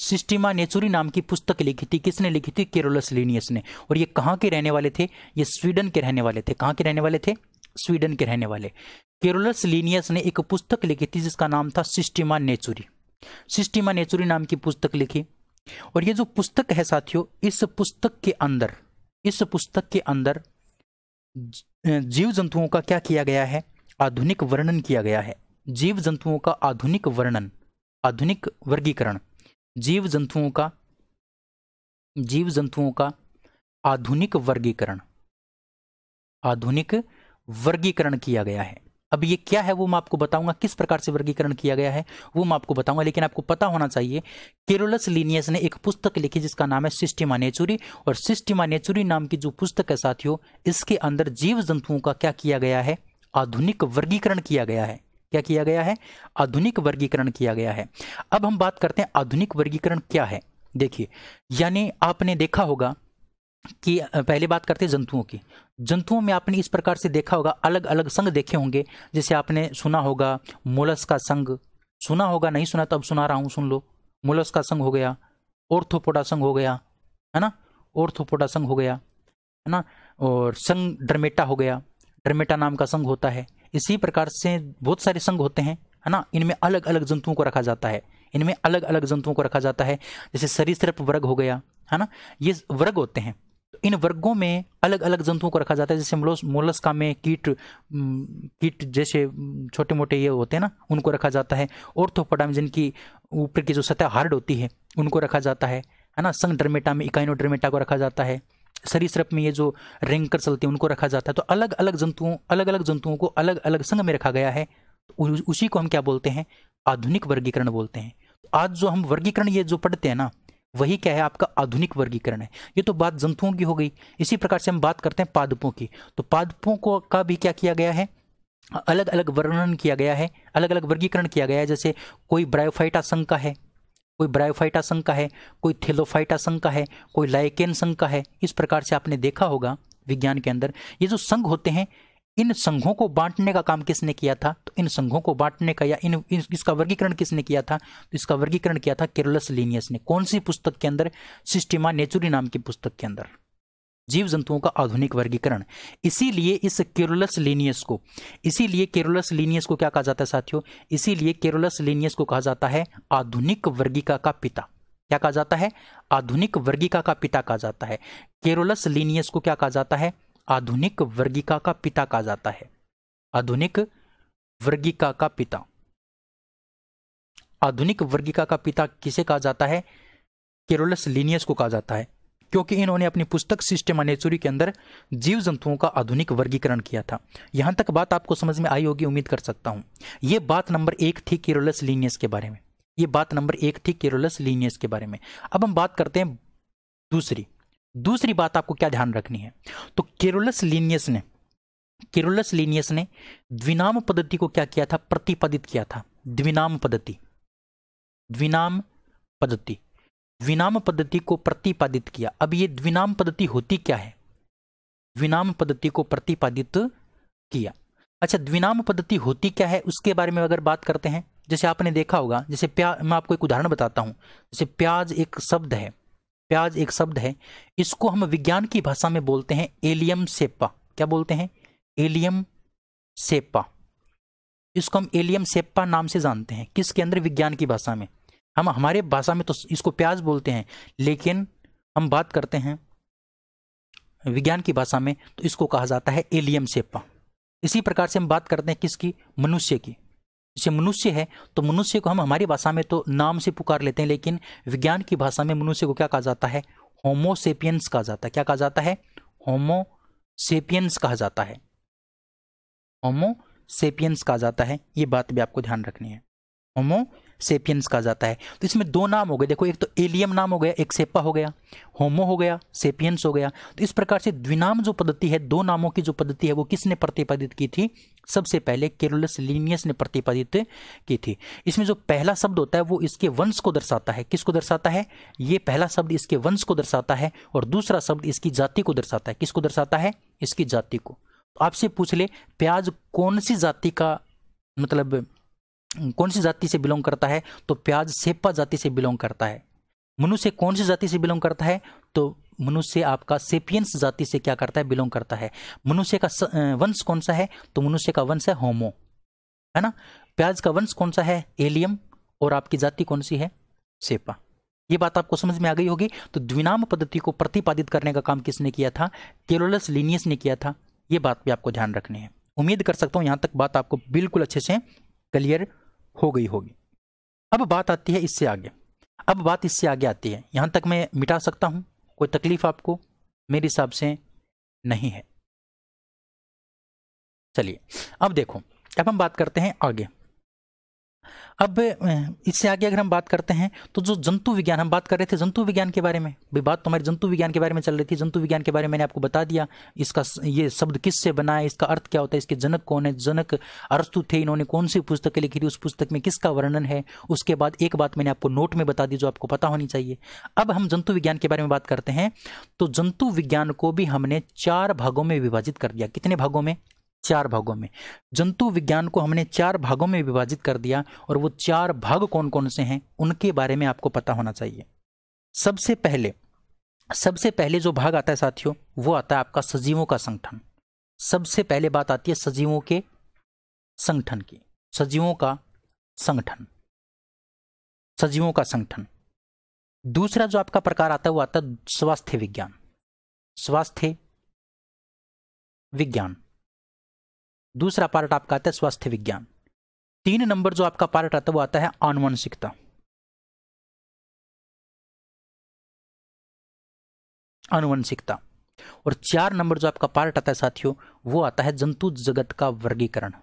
सिस्टीमा नेचुरी नाम की पुस्तक लिखी थी। किसने लिखी थी? केरोलस लीनियस ने। और ये कहाँ के रहने वाले थे? ये स्वीडन के रहने वाले थे। कहाँ के रहने वाले थे? स्वीडन के रहने वाले। केरोलस लीनियस ने एक पुस्तक लिखी थी जिसका नाम था सिस्टीमा नेचुरी। सिस्टीमा नेचुरी नाम की पुस्तक लिखी। और ये जो पुस्तक है साथियों, इस पुस्तक के अंदर जीव जंतुओं का क्या किया गया है? आधुनिक वर्णन किया गया है। जीव जंतुओं का आधुनिक वर्णन, आधुनिक वर्गीकरण, जीव जंतुओं का आधुनिक वर्गीकरण किया गया है। अब ये क्या है वो मैं आपको बताऊंगा, किस प्रकार से वर्गीकरण किया गया है वो मैं आपको बताऊंगा, लेकिन आपको पता होना चाहिए केरोलस लीनियस ने एक पुस्तक लिखी जिसका नाम है सिस्टीमा नेचुरी। और सिस्टीमा नेचुरी नाम की जो पुस्तक है साथियों, इसके अंदर जीव जंतुओं का क्या किया गया है? आधुनिक वर्गीकरण किया गया है। क्या किया गया है? आधुनिक वर्गीकरण किया गया है। अब हम बात करते हैं आधुनिक वर्गीकरण क्या है। देखिए, यानी आपने देखा होगा कि पहले बात करते हैं जंतुओं की। जंतुओं में आपने इस प्रकार से देखा होगा, अलग अलग संघ देखे होंगे। जैसे आपने सुना होगा मोलस्का संघ, सुना होगा, नहीं सुना तो अब सुना रहा हूं, सुन लो। मोलस्का संघ हो गया, ऑर्थोपोडा संघ हो गया, है ना, ऑर्थोपोडा संघ हो गया, है ना, और संघ डर्मेटा हो गया, डर्मेटा नाम का संघ होता है। इसी प्रकार से बहुत सारे संघ होते हैं, है ना। इनमें अलग अलग जंतुओं को रखा जाता है, इनमें अलग अलग जंतुओं को रखा जाता है। जैसे सरीसृप वर्ग हो गया, है ना, ये वर्ग होते हैं। तो इन वर्गों में अलग अलग जंतुओं को रखा जाता है। जैसे मोलस्का में कीट जैसे छोटे मोटे ये होते हैं ना, उनको रखा जाता है। ऑर्थोपोडा में जिनकी ऊपर की जो सतह हार्ड होती है उनको रखा जाता है ना। संघ डर्मेटा में इकाइनोडर्मेटा को रखा जाता है। सरीसृप में ये जो रैंकर चलते हैं उनको रखा जाता है। तो अलग अलग जंतुओं को अलग अलग संघ में रखा गया है। तो उसी को हम क्या बोलते हैं? आधुनिक वर्गीकरण बोलते हैं। आज जो हम वर्गीकरण ये जो पढ़ते हैं ना, वही क्या है? आपका आधुनिक वर्गीकरण है। ये तो बात जंतुओं की हो गई। इसी प्रकार से हम बात करते हैं पादपों की। तो पादपों को का भी क्या किया गया है? अलग अलग वर्णन किया गया है, अलग अलग वर्गीकरण किया गया है। जैसे कोई ब्रायोफाइटा संघ का है, कोई ब्रायोफाइटा संघ का है, कोई थेलोफाइटा संघ का है, कोई लाइकेन संघ का है। इस प्रकार से आपने देखा होगा विज्ञान के अंदर ये जो संघ होते हैं, इन संघों को बांटने का काम किसने किया था? तो इन संघों को बांटने का या इसका वर्गीकरण किसने किया था? तो इसका वर्गीकरण किया था केरोलस लीनियस ने। कौन सी पुस्तक के अंदर? सिस्टीमा नेचुरी नाम की पुस्तक के अंदर, जीव जंतुओं का आधुनिक वर्गीकरण। इसीलिए केरोलस लीनियस को क्या कहा जाता है साथियों? इसीलिए केरोलस लीनियस को कहा जाता है आधुनिक वर्गीका का पिता। क्या कहा जाता है? आधुनिक वर्गीका का पिता कहा जाता है। केरोलस लीनियस को क्या कहा जाता है? आधुनिक वर्गीका का पिता कहा जाता है। आधुनिक वर्गीका का पिता। आधुनिक वर्गीका का पिता किसे कहा जाता है? केरोलस लीनियस को कहा जाता है, क्योंकि इन्होंने अपनी पुस्तक सिस्टीमा नेचुरी के अंदर जीव जंतुओं का आधुनिक वर्गीकरण किया था। यहां तक बात आपको समझ में आई होगी, उम्मीद कर सकता हूं। यह बात नंबर 1 थी केरोलस लीनियस के बारे में। यह बात नंबर 1 थी केरोलस लीनियस के बारे में। अब हम बात करते हैं दूसरी बात आपको क्या ध्यान रखनी है। तो केरोलस लीनियस ने द्विनाम पद्धति को क्या किया था? प्रतिपादित किया था। द्विनाम पद्धति को प्रतिपादित किया। अब ये द्विनाम पद्धति होती क्या है? द्विनाम पद्धति को प्रतिपादित किया। अच्छा, द्विनाम पद्धति होती क्या है उसके बारे में अगर बात करते हैं, जैसे आपने देखा होगा, जैसे मैं आपको एक उदाहरण बताता हूं। जैसे प्याज एक शब्द है, इसको हम विज्ञान की भाषा में बोलते हैं एलियम सेप्पा। क्या बोलते हैं? एलियम सेप्पा। इसको हम एलियम सेप्पा नाम से जानते हैं। किसके अंदर? विज्ञान की भाषा में। हम हमारे भाषा में तो इसको प्याज बोलते हैं, लेकिन हम बात करते हैं विज्ञान की भाषा में तो इसको कहा जाता है एलियम सेप्पा। इसी प्रकार से हम बात करते हैं किसकी? मनुष्य की। जैसे मनुष्य है तो मनुष्य को हम हमारी भाषा में तो नाम से पुकार लेते हैं, लेकिन विज्ञान की भाषा में मनुष्य को क्या कहा जाता है? होमो सेपियंस कहा जाता है। क्या कहा जाता है? होमो सेपियंस कहा जाता है। होमो सेपियंस कहा जाता है। ये बात भी आपको ध्यान रखनी है। होमो सेपियंस कहा जाता है। तो इसमें दो नाम हो गए, देखो, एक तो एलियम नाम हो गया, एक सेप्पा हो गया, होमो हो गया, सेपियंस हो गया। तो इस प्रकार से द्विनाम जो पद्धति है, दो नामों की जो पद्धति है, वो किसने प्रतिपादित की थी? सबसे पहले केरोलस लीनियस ने प्रतिपादित की थी। इसमें जो पहला शब्द होता है वो इसके वंश को दर्शाता है। किसको दर्शाता है? ये पहला शब्द इसके वंश को दर्शाता है, और दूसरा शब्द इसकी जाति को दर्शाता है। किसको दर्शाता है? इसकी जाति को। तो आपसे पूछ ले, प्याज कौन सी जाति का, मतलब कौन सी जाति से बिलोंग करता है? तो प्याज सेप्पा जाति से बिलोंग करता है। मनुष्य कौन सी जाति से बिलोंग करता है? तो मनुष्य आपका सेपियंस जाति से क्या करता है? बिलोंग करता है। मनुष्य का वंश कौन सा है? तो मनुष्य का वंश है होमो, है ना। प्याज का वंश कौन सा है? एलियम। और आपकी जाति कौन सी है? सेपा। ये बात आपको समझ में आ गई होगी। तो द्विनाम पद्धति को प्रतिपादित करने का काम किसने किया था? कैरोलस लिनियस ने किया था। ये बात भी आपको ध्यान रखनी है। उम्मीद कर सकता हूं यहां तक बात आपको बिल्कुल अच्छे से क्लियर हो गई होगी। अब बात आती है इससे आगे। अब बात इससे आगे आती है, यहां तक मैं मिटा सकता हूं, कोई तकलीफ आपको? मेरे हिसाब से नहीं है। चलिए अब देखो, अब हम बात करते हैं आगे। अब इससे आगे अगर हम बात करते हैं तो जो जंतु विज्ञान, हम बात कर रहे थे जंतु विज्ञान के बारे में, भाई बात तो हमारी जंतु विज्ञान के बारे में चल रही थी। जंतु विज्ञान के बारे में मैंने आपको बता दिया, इसका ये शब्द किससे बना है, इसका अर्थ क्या होता है, इसके जनक कौन है, जनक अरस्तु थे, इन्होंने कौन सी पुस्तकें लिखी थी, उस पुस्तक में किसका वर्णन है। उसके बाद एक बात मैंने आपको नोट में बता दी जो आपको पता होनी चाहिए। अब हम जंतु विज्ञान के बारे में बात करते हैं। तो जंतु विज्ञान को भी हमने 4 भागों में विभाजित कर दिया। कितने भागों में? 4 भागों में। जंतु विज्ञान को हमने 4 भागों में विभाजित कर दिया, और वो 4 भाग कौन कौन से हैं उनके बारे में आपको पता होना चाहिए। सबसे पहले जो भाग आता है साथियों, वो आता है आपका सजीवों का संगठन। सबसे पहले बात आती है सजीवों के संगठन की। सजीवों का संगठन, सजीवों का संगठन। दूसरा जो आपका प्रकार आता है वो आता है स्वास्थ्य विज्ञान। स्वास्थ्य विज्ञान दूसरा पार्ट आपका आता है स्वास्थ्य विज्ञान। 3 नंबर जो आपका पार्ट आता है वो आता है आनुवंशिकता। आनुवंशिकता। और 4 नंबर जो आपका पार्ट आता है साथियों, वो आता है जंतु जगत का वर्गीकरण।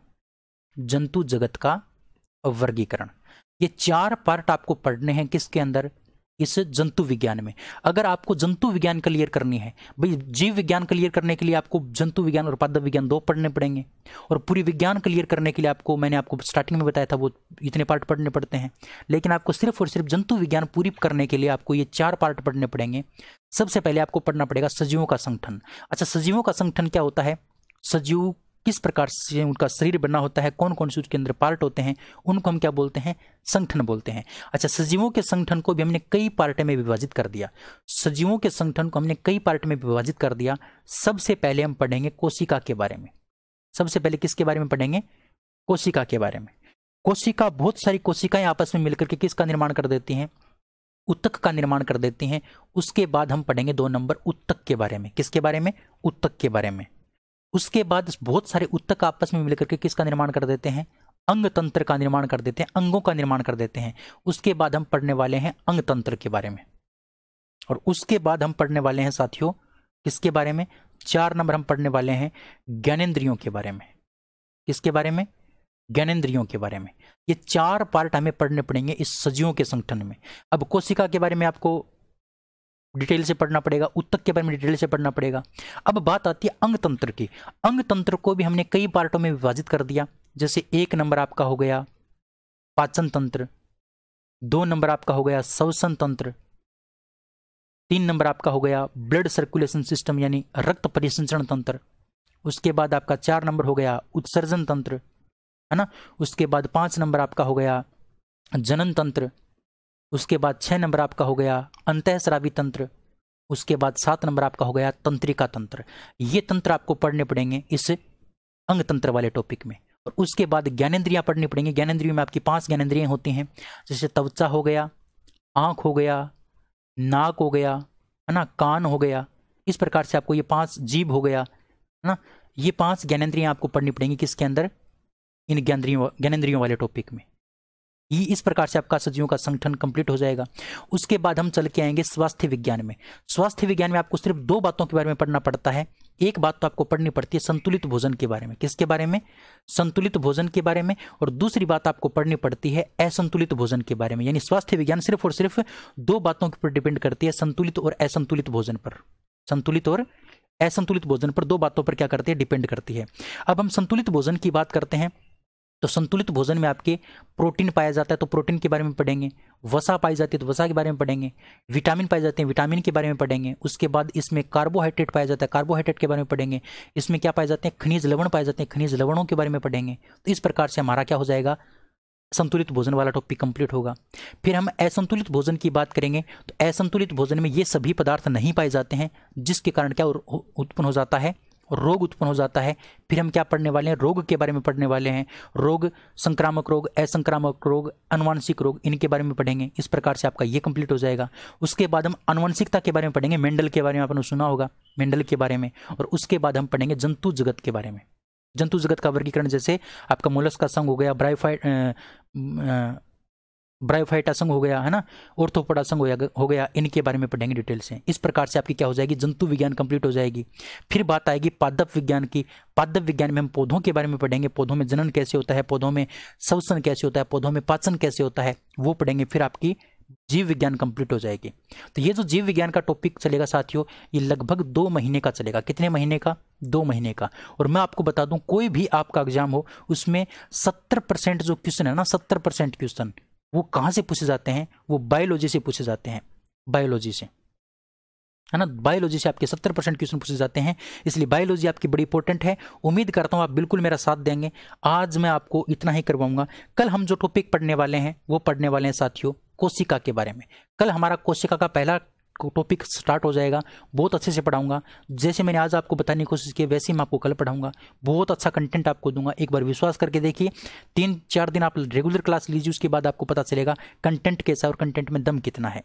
जंतु जगत का वर्गीकरण। ये 4 पार्ट आपको पढ़ने हैं किसके अंदर? इस जंतु विज्ञान में। अगर आपको जंतु विज्ञान क्लियर करनी है, भाई जीव विज्ञान क्लियर करने के लिए आपको जंतु विज्ञान और पादप विज्ञान 2 पढ़ने पड़ेंगे, और पूरी विज्ञान क्लियर करने के लिए आपको, मैंने आपको स्टार्टिंग में बताया था, वो इतने पार्ट पढ़ने पड़ते हैं। लेकिन आपको सिर्फ और सिर्फ जंतु विज्ञान पूरी करने के लिए आपको ये 4 पार्ट पढ़ने पड़ेंगे। सबसे पहले आपको पढ़ना पड़ेगा सजीवों का संगठन। अच्छा, सजीवों का संगठन क्या होता है? सजीव किस प्रकार से उनका शरीर बना होता है, कौन कौन से उसके अंदर पार्ट होते हैं, उनको हम क्या बोलते हैं? संगठन बोलते हैं। अच्छा, सजीवों के संगठन को भी हमने कई पार्ट में विभाजित कर दिया। सजीवों के संगठन को हमने कई पार्ट में विभाजित कर दिया। सबसे पहले हम पढ़ेंगे कोशिका के बारे में। सबसे पहले किसके बारे में पढ़ेंगे? कोशिका के बारे में। कोशिका, बहुत सारी कोशिकाएं आपस में मिलकर के किसका निर्माण कर देती हैं? उत्तक का निर्माण कर देती हैं। उसके बाद हम पढ़ेंगे 2 नंबर उत्तक के बारे में। किसके बारे में? उत्तक के बारे में। उसके बाद बहुत सारे उत्तक आपस में मिलकर के किसका निर्माण कर देते हैं? अंग तंत्र का निर्माण कर देते हैं, अंगों का निर्माण कर देते हैं। उसके बाद हम पढ़ने वाले हैं अंग तंत्र के बारे में। और उसके बाद हम पढ़ने वाले हैं साथियों किसके बारे में? 4 नंबर हम पढ़ने वाले हैं ज्ञानेंद्रियों के बारे में। किसके बारे में? ज्ञानेंद्रियों के बारे में। ये 4 पार्ट हमें पढ़ने पड़ेंगे इस सजीवों के संगठन में। अब कोशिका के बारे में आपको डिटेल से पढ़ना पड़ेगा, उत्तक के बारे में डिटेल से पढ़ना पड़ेगा। अब बात आती है अंग तंत्र की। अंग तंत्र को भी हमने कई पार्टों में विभाजित कर दिया। जैसे 1 नंबर आपका हो गया पाचन तंत्र, 2 नंबर आपका हो गया श्वसन तंत्र, 3 नंबर आपका हो गया ब्लड सर्कुलेशन सिस्टम यानी रक्त परिसंचरण तंत्र। उसके बाद आपका 4 नंबर हो गया उत्सर्जन तंत्र, है ना। उसके बाद 5 नंबर आपका हो गया जनन तंत्र। उसके बाद 6 नंबर आपका हो गया अंतःस्रावी तंत्र। उसके बाद 7 नंबर आपका हो गया तंत्रिका तंत्र। ये तंत्र आपको पढ़ने पड़ेंगे इस अंग तंत्र वाले टॉपिक में। और उसके बाद ज्ञानेंद्रियां पढ़नी पड़ेंगी। ज्ञानेंद्रियों में आपकी 5 ज्ञानेंद्रियां होती हैं, जैसे त्वचा हो गया, आंख हो गया, नाक हो गया, है ना, कान हो गया। इस प्रकार से आपको ये 5 जीभ हो गया, है ना। ये 5 ज्ञानेंद्रियां आपको पढ़नी पड़ेंगी किसके अंदर? इन ज्ञानेंद्रियों वाले टॉपिक में। ये इस प्रकार से आपका सजीवों का संगठन कंप्लीट हो जाएगा। उसके बाद हम चल के आएंगे स्वास्थ्य विज्ञान में। स्वास्थ्य विज्ञान में आपको सिर्फ 2 बातों के बारे में पढ़ना पड़ता है। एक बात तो आपको पढ़नी पड़ती है संतुलित भोजन के बारे में। किसके बारे में? संतुलित भोजन के बारे में। और दूसरी बात आपको पढ़नी पड़ती है असंतुलित भोजन के बारे में। यानी स्वास्थ्य विज्ञान सिर्फ और सिर्फ 2 बातों पर डिपेंड करती है, संतुलित और असंतुलित भोजन पर। संतुलित और असंतुलित भोजन पर 2 बातों पर क्या करती है? डिपेंड करती है। अब हम संतुलित भोजन की बात करते हैं तो संतुलित भोजन में आपके प्रोटीन पाया जाता है तो प्रोटीन के बारे में पढ़ेंगे, वसा पाई जाती है तो वसा के बारे में पढ़ेंगे, विटामिन पाए जाते हैं विटामिन के बारे में पढ़ेंगे। उसके बाद इसमें कार्बोहाइड्रेट पाया जाता है, कार्बोहाइड्रेट के बारे में पढ़ेंगे। इसमें क्या पाए जाते हैं? खनिज लवण पाए जाते हैं, खनिज लवणों के बारे में पढ़ेंगे। तो इस प्रकार से हमारा क्या हो जाएगा? संतुलित भोजन वाला टॉपिक कंप्लीट होगा। फिर हम असंतुलित भोजन की बात करेंगे, तो असंतुलित भोजन में ये सभी पदार्थ नहीं पाए जाते हैं, जिसके कारण क्या उत्पन्न हो जाता है, रोग उत्पन्न हो जाता है। फिर हम क्या पढ़ने वाले हैं, रोग के बारे में पढ़ने वाले हैं। रोग, संक्रामक रोग, असंक्रामक रोग, आनुवंशिक रोग, इनके बारे में पढ़ेंगे। इस प्रकार से आपका ये कंप्लीट हो जाएगा। उसके बाद हम आनुवंशिकता के बारे में पढ़ेंगे, मेंडल के बारे में आपने सुना होगा, मेंडल के बारे में। और उसके बाद हम पढ़ेंगे जंतु जगत के बारे में, जंतु जगत का वर्गीकरण, जैसे आपका मोलस्क का संघ हो गया, ब्रायोफाइटा संघ हो गया, है ना, ऑर्थोपोडा संघ हो गया, इनके बारे में पढ़ेंगे डिटेल से। इस प्रकार से आपकी क्या हो जाएगी, जंतु विज्ञान कंप्लीट हो जाएगी। फिर बात आएगी पादप विज्ञान की। पादप विज्ञान में हम पौधों के बारे में पढ़ेंगे, पौधों में जनन कैसे होता है, पौधों में श्वसन कैसे होता है, पौधों में पाचन कैसे होता है, वो पढ़ेंगे। फिर आपकी जीव विज्ञान कंप्लीट हो जाएगी। तो ये जो जीव विज्ञान का टॉपिक चलेगा साथियों, ये लगभग 2 महीने का चलेगा। कितने महीने का, 2 महीने का। और मैं आपको बता दूं, कोई भी आपका एग्जाम हो, उसमें 70% जो क्वेश्चन है ना, 70% क्वेश्चन वो कहाँ से पूछे जाते हैं, वो बायोलॉजी से पूछे जाते हैं, बायोलॉजी से, है ना। बायोलॉजी से आपके 70% क्वेश्चन पूछे जाते हैं, इसलिए बायोलॉजी आपकी बड़ी इंपॉर्टेंट है। उम्मीद करता हूँ आप बिल्कुल मेरा साथ देंगे। आज मैं आपको इतना ही करवाऊंगा। कल हम जो टॉपिक पढ़ने वाले हैं वो पढ़ने वाले हैं साथियों कोशिका के बारे में। कल हमारा कोशिका का पहला टॉपिक स्टार्ट हो जाएगा। बहुत अच्छे से पढ़ाऊंगा, जैसे मैंने आज आपको बताने की कोशिश की वैसे ही मैं आपको कल पढ़ाऊंगा। बहुत अच्छा कंटेंट आपको दूंगा, एक बार विश्वास करके देखिए। 3-4 दिन आप रेगुलर क्लास लीजिए, उसके बाद आपको पता चलेगा कंटेंट कैसा और कंटेंट में दम कितना है।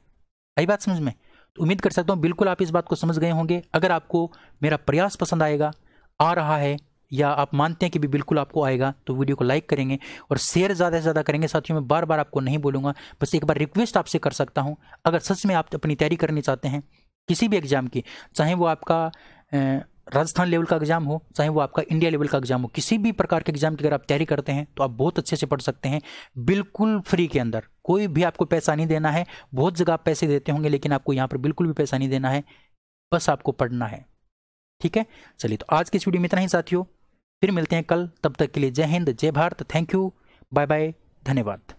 आई बात समझ में? तो उम्मीद कर सकता हूँ बिल्कुल आप इस बात को समझ गए होंगे। अगर आपको मेरा प्रयास पसंद आएगा, आ रहा है, या आप मानते हैं कि भी बिल्कुल आपको आएगा, तो वीडियो को लाइक करेंगे और शेयर ज़्यादा से ज़्यादा करेंगे। साथियों मैं बार बार आपको नहीं बोलूँगा, बस एक बार रिक्वेस्ट आपसे कर सकता हूँ। अगर सच में आप अपनी तैयारी करनी चाहते हैं किसी भी एग्जाम की, चाहे वो आपका राजस्थान लेवल का एग्जाम हो, चाहे वो आपका इंडिया लेवल का एग्जाम हो, किसी भी प्रकार के एग्जाम की अगर आप तैयारी करते हैं तो आप बहुत अच्छे से पढ़ सकते हैं, बिल्कुल फ्री के अंदर। कोई भी आपको पैसा नहीं देना है। बहुत जगह आप पैसे देते होंगे, लेकिन आपको यहाँ पर बिल्कुल भी पैसा नहीं देना है, बस आपको पढ़ना है। ठीक है, चलिए तो आज की इस वीडियो में इतना ही साथियों, फिर मिलते हैं कल। तब तक के लिए जय हिंद, जय Bharat, thank you, bye bye, धन्यवाद।